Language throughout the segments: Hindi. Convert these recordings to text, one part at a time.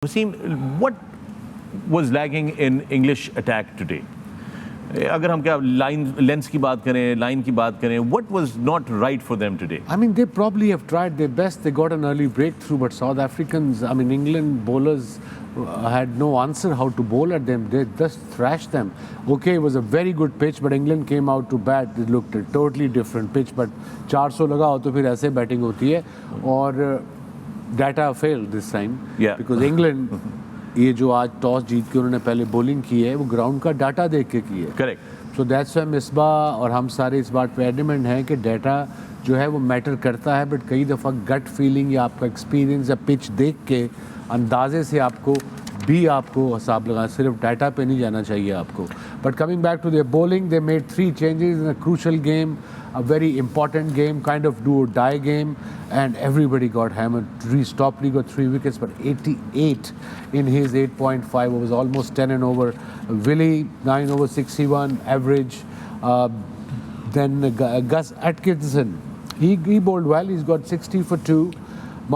Wasim, what was lagging in English attack today? अगर हम क्या lens की बात करें, line की बात करें, what was not right for them today? I mean, they probably have tried their best. They got an early breakthrough, but South Africans, I mean, England bowlers had no answer how to bowl at them. They just thrashed them. Okay, it was a very good pitch, but England came out to bat. It looked a totally different pitch, but 400 लगा हो तो फिर ऐसे बैटिंग होती है और data fail this time because England ये जो आज टॉस जीत के उन्होंने पहले बॉलिंग की है वो ग्राउंड का डाटा देख के की है. Correct. So that's why Misbah और हम सारे इस बात पे एडमेंट हैं कि डाटा जो है वो मैटर करता है, बट कई दफ़ा गट फीलिंग या आपका एक्सपीरियंस या पिच देख के अंदाजे से आपको हिसाब लगाना, सिर्फ डाटा पे नहीं जाना चाहिए आपको. But coming back to their bowling, they made 3 changes in a crucial game, a very important game, kind of do or die game, and everybody got hammered. Reece Topley got 3 wickets, but 88 in his 8.5 overs, almost 10 and over. Willie 9 over 61 average. Then Gus Atkinson, he bowled well. He's got 60 for 2.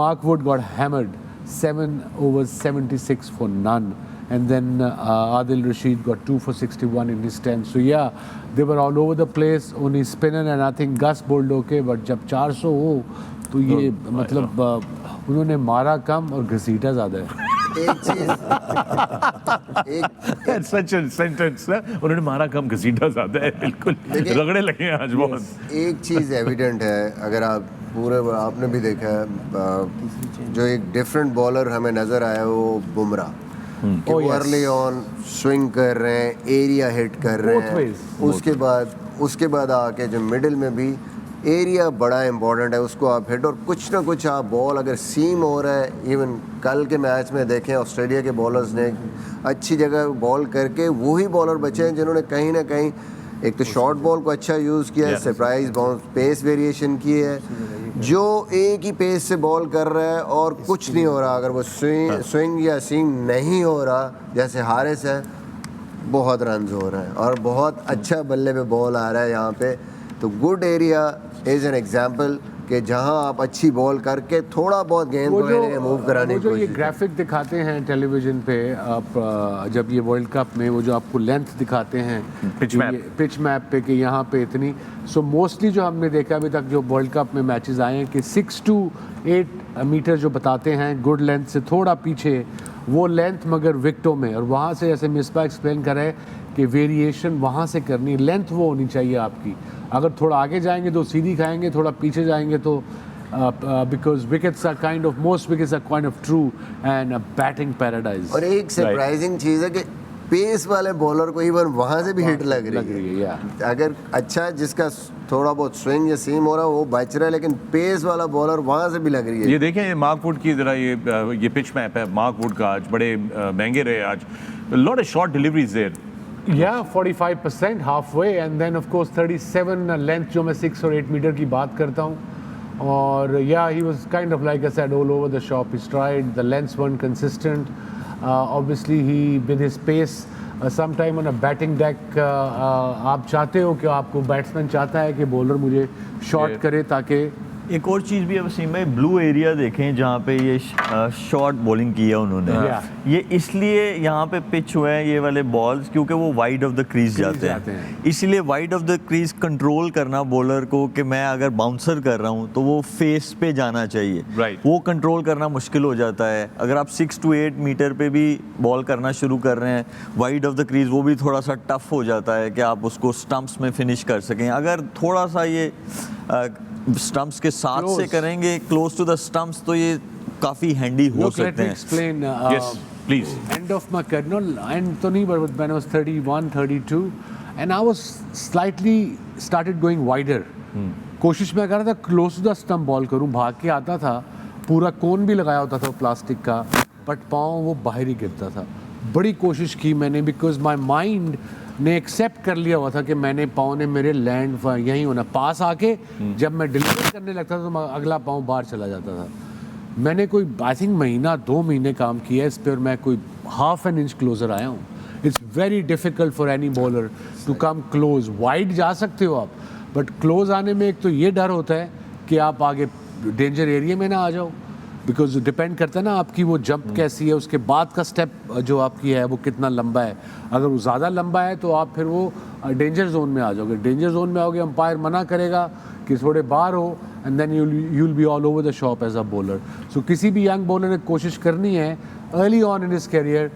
Mark Wood got hammered, 7 overs 76 for none. And then Adil Rashid got 2 for 61 in his 10. So yeah, they were all over the place. Only spinner and I think Gus bowled okay. But जब 400 हो तो ये मतलब उन्होंने मारा कम और घसीटा ज़्यादा है. एक चीज That's such a sentence ना. उन्होंने मारा कम घसीटा ज़्यादा है. बिल्कुल रगड़े लगे हैं आज बहुत. एक चीज एविडेंट है, अगर आप पूरे आपने भी देखा है, जो एक डिफरेंट बॉलर हमें नजर आया वो बुमराह. वो अर्ली ऑन स्विंग कर रहे हैं, एरिया हिट कर रहे हैं. उसके बाद आके जो मिडिल में भी एरिया बड़ा इंपॉर्टेंट है, उसको आप हिट और कुछ ना कुछ आप बॉल अगर सीम हो रहा है. इवन कल के मैच में देखें ऑस्ट्रेलिया के बॉलर्स ने अच्छी जगह बॉल करके वही बॉलर बचे हैं जिन्होंने कहीं ना कहीं एक तो शॉर्ट बॉल को अच्छा यूज़ किया है, सरप्राइज बाउंस पेस वेरिएशन की है. जो एक ही पेस से बॉल कर रहा है और कुछ नहीं हो रहा, अगर वो स्विंग या सीम नहीं हो रहा, जैसे हारिस है, बहुत रन्स हो रहे हैं और बहुत अच्छा बल्ले पे बॉल आ रहा है यहाँ पे. तो good area is an example कि जहां आप अच्छी बॉल करके थोड़ा बहुत गेंद को मूव कराने की कोशिश. ये ग्राफिक दिखाते हैं टेलीविजन पे आप जब ये वर्ल्ड कप में वो जो आपको लेंथ दिखाते हैं पिच मैप पे कि यहाँ पे इतनी. सो मोस्टली जो हमने देखा अभी तक जो वर्ल्ड कप में मैचेस आए हैं कि 6 to 8 मीटर जो बताते हैं गुड लेंथ से थोड़ा पीछे वो लेंथ मगर विकेटों में, और वहाँ से जैसे मिसबा एक्सप्लेन कर रहे हैं कि वेरिएशन वहाँ से करनी, लेंथ वो होनी चाहिए आपकी. अगर थोड़ा आगे जाएंगे तो सीधी खाएंगे, थोड़ा पीछे जाएंगे तो because wickets are kind of most wickets are kind of true and a batting paradise. और एक सरप्राइजिंग चीज़ है कि पेस वाले बॉलर को इवन वहाँ से भी हिट लग रही है. अगर अच्छा जिसका थोड़ा बहुत स्विंग या सीम हो रहा है वो बच रहा है, लेकिन पेस वाला बॉलर वहाँ से भी लग रही है. ये देखें मार्क वुड की जरा ये पिच मैप है मार्क वुड का. आज बड़े महंगे रहे आज. Lot of short deliveries there. Yeah, 45% halfway and then of course 37 length जो मैं 6 और 8 मीटर की बात करता हूँ. और yeah, he was kind of like I said all over the shop. He tried, the lengths weren't consistent. Obviously he with his pace sometime on a batting deck आप चाहते हो कि आपको बैट्समैन चाहता है कि बॉलर मुझे शॉट करे ताकि. एक और चीज़ भी है वसीम भाई, ब्लू एरिया देखें जहाँ पे ये शॉर्ट बॉलिंग की है उन्होंने. ये इसलिए यहाँ पे पिच हुए हैं ये वाले बॉल्स क्योंकि वो वाइड ऑफ द क्रीज जाते हैं. इसलिए wide of the crease control करना बॉलर को कि मैं अगर बाउंसर कर रहा हूँ तो वो फेस पे जाना चाहिए. वो कंट्रोल करना मुश्किल हो जाता है. अगर आप 6 to 8 मीटर पे भी बॉल करना शुरू कर रहे हैं वाइड ऑफ द क्रीज, वो भी थोड़ा सा टफ हो जाता है कि आप उसको स्टंप्स में फिनिश कर सकें. अगर थोड़ा सा ये स्टंप्स के साथ से करेंगे क्लोज टू द स्टंप्स तो ये काफी हैंडी हो सकते हैं. Explain, yes, please. End of my career, no, Anthony, but when I was 31, 32, and I was slightly started going wider. कोशिश मैं कर रहा था close to the stump ball करूं, भाग के आता था, पूरा कोन भी लगाया होता था प्लास्टिक का, बट पाँव वो बाहर ही गिरता था. बड़ी कोशिश की मैंने बिकॉज माई माइंड ने एक्सेप्ट कर लिया हुआ था कि मैंने पाँव ने मेरे लैंड यहीं होना. पास आके जब मैं डिलीवर करने लगता था तो अगला पाँव बाहर चला जाता था. मैंने कोई आई थिंक महीना 2 महीने काम किया इस पर, मैं कोई ½ an inch क्लोजर आया हूँ. It's very difficult for any bowler to come close. Wide जा सकते हो आप, बट क्लोज आने में एक तो ये डर होता है कि आप आगे डेंजर एरिया में ना आ जाओ. बिकॉज डिपेंड करता है ना आपकी वो जंप कैसी है, उसके बाद का स्टेप जो आपकी है वो कितना लंबा है। अगर वो ज़्यादा लंबा है तो आप फिर वो डेंजर जोन में आ जाओगे। डेंजर जोन में आओगे, अंपायर मना करेगा कि थोड़े बाहर हो, and then you will be all over the shop as a bowler. So किसी भी यंग बॉलर ने कोशिश करनी है early on in his career,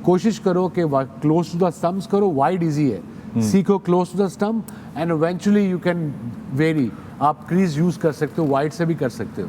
कोशिश करो कि क्लोज टू द स्टम्प्स करो। वाइड इजी है, सीखो close to the stump and eventually you can vary. आप क्रीज यूज़ कर सकते हो, वाइड से भी कर सकते हो।